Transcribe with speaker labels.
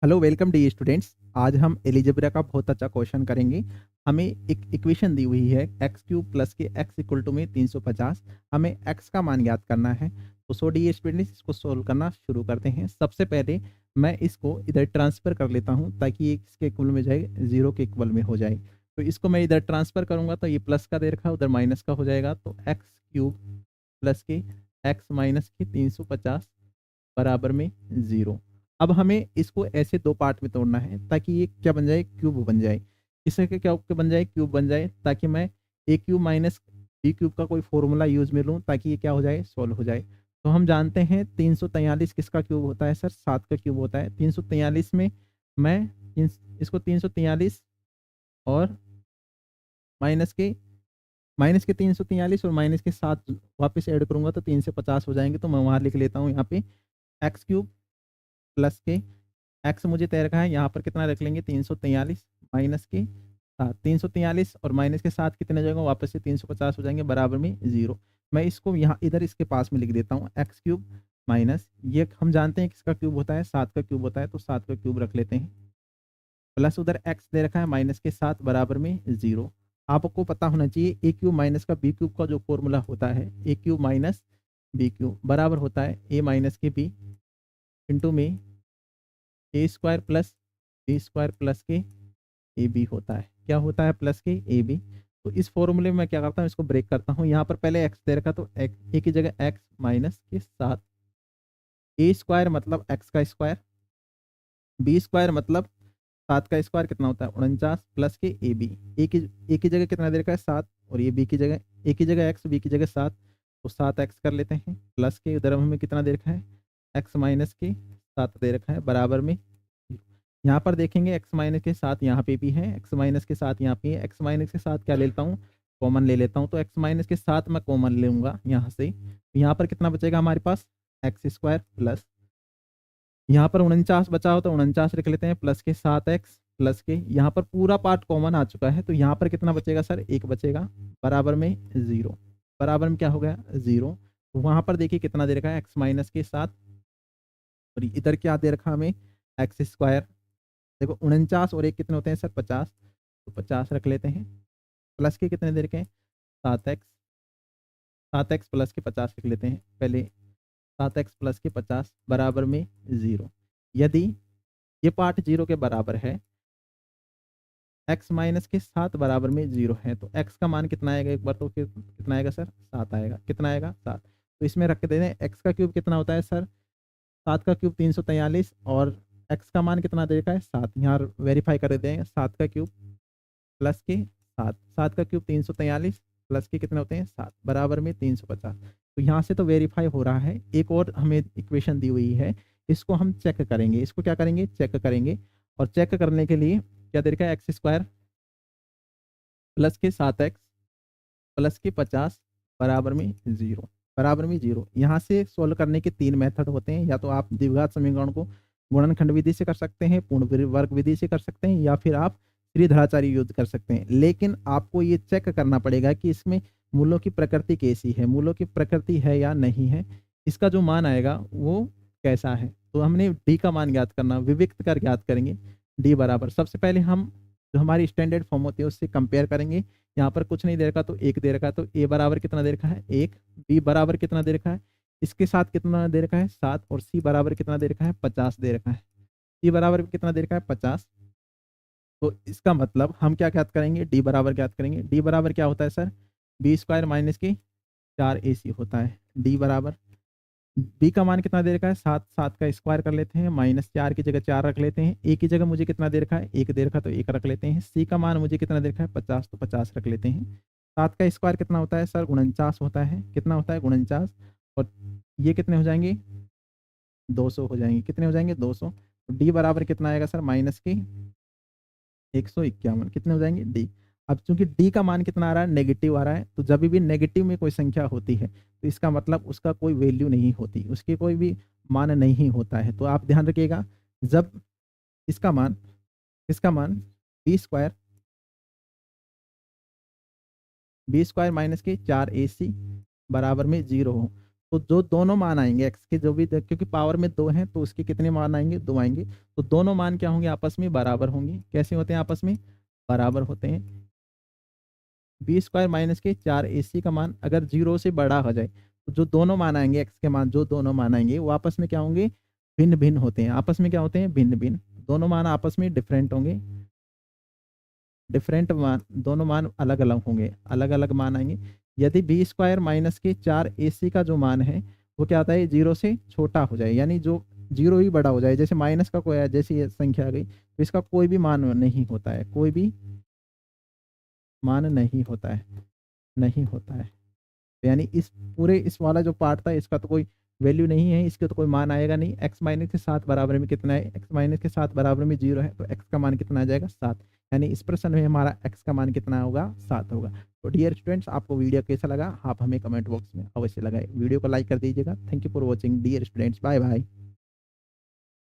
Speaker 1: Hello welcome D students. आज हम एलिजेब्रा का बहुत अच्छा क्वेश्चन करेंगे। हमें एक इक्वेशन दी हुई है एक्स क्यूब प्लस के एक्स इक्वल टू में 350। हमें एक्स का मान ज्ञात करना है। तो सो डी स्टूडेंट्स इसको सोल्व करना शुरू करते हैं। सबसे पहले मैं इसको इधर ट्रांसफ़र कर लेता हूं ताकि ये इसके इक्वल में जाए, जीरो के इक्वल में हो जाए। तो इसको मैं इधर ट्रांसफ़र करूंगा तो ये प्लस का दे रखा है, उधर माइनस का हो जाएगा। तो एक्स क्यूब प्लस के एक्स माइनस के 350 बराबर में ज़ीरो। अब हमें इसको ऐसे दो पार्ट में तोड़ना है ताकि ये क्या बन जाए, क्यूब बन जाए। किससे के क्या बन जाए, क्यूब बन जाए, ताकि मैं ए क्यूब माइनस बी क्यूब का कोई फॉर्मूला यूज में लूँ ताकि ये क्या हो जाए, सॉल्व हो जाए। तो हम जानते हैं 343 किसका क्यूब होता है सर, 7 का क्यूब होता है। 343 में मैं इसको 343 और माइनस के 343 और माइनस के 7 वापस ऐड करूंगा तो 350 हो जाएंगे। तो मैं वहां लिख लेता हूँ यहाँ पे एक्स क्यूब प्लस के एक्स मुझे तय रखा है, यहाँ पर कितना रख लेंगे 343 माइनस के 7। 343 और माइनस के 7 कितने जाएंगे, वापस से 350 हो जाएंगे, बराबर में जीरो। मैं इसको यहाँ इधर इसके पास में लिख देता हूँ एक्स क्यूब माइनस, ये हम जानते हैं किसका क्यूब होता है, 7 का क्यूब होता है, तो 7 का क्यूब रख लेते हैं, प्लस उधर एक्स दे रखा है माइनस के 7 बराबर में जीरो। आपको पता होना चाहिए ए क्यूब माइनस का बी क्यूब का जो फॉर्मूला होता है, A cube minus B cube बराबर होता है ए माइनस के बी इंटू में A square plus B square plus के ए बी होता है। क्या होता है, प्लस के ए बी। तो इस फॉर्मूले में मैं क्या करता हूँ, इसको ब्रेक करता हूँ। यहाँ पर पहले एक्स दे रखा तो ए की जगह एक्स माइनस के 7, ए स्क्वायर मतलब एक्स का स्क्वायर, बी स्क्वायर मतलब 7 का स्क्वायर कितना होता है 49, प्लस के ए बी। ए की जगह कितना दे रखा है 7, और ये बी की जगह, ए की जगह एक्स बी की जगह 7, तो 7 एक्स कर लेते हैं, प्लस के उधर हमें कितना दे रखा है एक्स माइनस के 7 दे रखा है, बराबर में। यहाँ पर देखेंगे एक्स माइनस के साथ यहाँ पे भी है, एक्स माइनस के साथ यहाँ पे है। एक्स माइनस के साथ क्या ले लेता हूँ, कॉमन ले लेता हूँ। तो एक्स माइनस के साथ मैं कॉमन लूंगा यहाँ से, तो यहाँ पर कितना बचेगा हमारे पास एक्स स्क्वायर प्लस, यहाँ पर 49 बचा हो तो 49 लिख लेते हैं, प्लस के 7 एक्स प्लस के, यहाँ पर पूरा पार्ट कॉमन आ चुका है, तो यहाँ पर कितना बचेगा सर, एक बचेगा, बराबर में जीरो। बराबर में क्या हो गया, जीरो। तो वहाँ पर देखिए कितना दे रखा है एक्स माइनस के 7, और इधर क्या दे रखा हमें एक्स स्क्वायर। देखो 49 और एक कितने होते हैं सर, 50, तो 50 रख लेते हैं, प्लस के कितने दे रखे हैं 7 एक्स, 7 एक्स प्लस के 50 लिख लेते हैं पहले, 7 एक्स प्लस के 50 बराबर में जीरो। यदि ये पार्ट जीरो के बराबर है, एक्स माइनस के 7 बराबर में जीरो है, तो एक्स का मान कितना आएगा, एक बार तो फिर कितना आएगा सर, 7 आएगा। कितना आएगा 7, तो इसमें रख देते हैं एक्स का क्यूब कितना होता है सर, 7 का क्यूब 343, और एक्स का मान कितना दे रखा है 7, यहाँ वेरीफाई कर देते हैं, 7 का क्यूब प्लस के 7, 7 का क्यूब 343 प्लस के कितने होते हैं 7, बराबर में 350। तो यहाँ से तो वेरीफाई हो रहा है। एक और हमें इक्वेशन दी हुई है, इसको हम चेक करेंगे, इसको क्या करेंगे, चेक करेंगे। और चेक करने के लिए क्या दे रखा है एक्स स्क्वायर प्लस के 7 एक्स प्लस के 50 बराबर में जीरो, बराबर में जीरो। यहाँ से सोल्व करने के तीन मेथड होते हैं, या तो आप द्विघात समीकरण को गुणनखंड विधि से कर सकते हैं, पूर्ण वर्ग विधि से कर सकते हैं, या फिर आप त्रिधाचार्य यूज कर सकते हैं। लेकिन आपको ये चेक करना पड़ेगा कि इसमें मूलों की प्रकृति कैसी है, मूलों की प्रकृति है या नहीं है, इसका जो मान आएगा वो कैसा है। तो हमने डी का मान ज्ञात करना, विविक्त कर ज्ञात करेंगे। डी बराबर, सबसे पहले हम जो हमारी स्टैंडर्ड फॉर्म होती है उससे कंपेयर करेंगे। यहाँ पर कुछ नहीं दे रखा तो एक दे रखा है, तो ए बराबर कितना दे रखा है एक, बी बराबर कितना दे रखा है, इसके साथ कितना दे रखा है 7, और सी बराबर कितना दे रखा है 50 दे रखा है। सी बराबर कितना दे रखा है 50। तो इसका मतलब हम क्या ज्ञात करेंगे, डी बराबर ज्ञात करेंगे। डी बराबर क्या होता है सर, बी स्क्वायर माइनस के 4ac होता है। डी बराबर, बी का मान कितना दे रखा है 7, 7 का स्क्वायर कर लेते हैं, माइनस 4 की जगह 4 रख लेते हैं, ए की जगह मुझे कितना दे रखा है एक दे रखा, तो एक रख लेते हैं। सी का मान मुझे कितना दे रखा है 50, तो 50 रख लेते हैं। 7 का स्क्वायर कितना होता है सर 49 होता है, कितना होता है 49, और ये कितने हो जाएंगे 200 हो जाएंगे, कितने हो जाएंगे 200। तो डी बराबर कितना आएगा सर माइनस के 151, कितने हो जाएंगे डी। अब चूंकि डी का मान कितना आ रहा है, नेगेटिव आ रहा है, तो जब भी नेगेटिव में कोई संख्या होती है तो इसका मतलब उसका कोई वैल्यू नहीं होती, उसके कोई भी मान नहीं होता है। तो आप ध्यान रखिएगा, जब इसका मान, इसका मान बी स्क्वायर माइनस के 4ac बराबर में जीरो हो, तो जो दोनों मान आएंगे एक्स के जो भी क्योंकि पावर में 2 हैं तो उसके कितने मान आएंगे, 2 आएंगे। तो दोनों मान क्या होंगे, आपस में बराबर होंगे। कैसे होते हैं, आपस में बराबर होते हैं। बी स्क्वायर माइनस के 4ac का मान अगर 0 से बड़ा हो जाए तो जो दोनों मान आएंगे एक्स के मान, जो दोनों मान आएंगे वो आपस में क्या होंगे, भिन्न भिन्न होते हैं। आपस में क्या होते हैं, भिन्न भिन्न। दोनों मान आपस में डिफरेंट होंगे, डिफरेंट मान, दोनों मान अलग अलग होंगे, अलग अलग मान आएंगे। यदि बी स्क्वायर माइनस के 4ac का जो मान है वो क्या आता है, 0 से छोटा हो जाए, यानी जो 0 ही बड़ा हो जाए। जैसे माइनस का कोई है, जैसी ये संख्या आ गई तो इसका कोई भी मान नहीं होता है, कोई भी मान नहीं होता है, नहीं होता है। यानी इस पूरे इस वाला जो पार्ट था इसका तो कोई वैल्यू नहीं है, इसके तो कोई मान आएगा नहीं। एक्स माइनस के 7 बराबर में कितना है, एक्स माइनस के 7 बराबर में 0 है, तो एक्स का मान कितना आ जाएगा, 7। यानी इस प्रश्न में हमारा एक्स का मान कितना होगा, 7 होगा। तो डियर स्टूडेंट्स, आपको वीडियो कैसा लगा आप हमें कमेंट बॉक्स में अवश्य लगाए। वीडियो को लाइक कर दीजिएगा। Thank you for watching dear students, bye bye.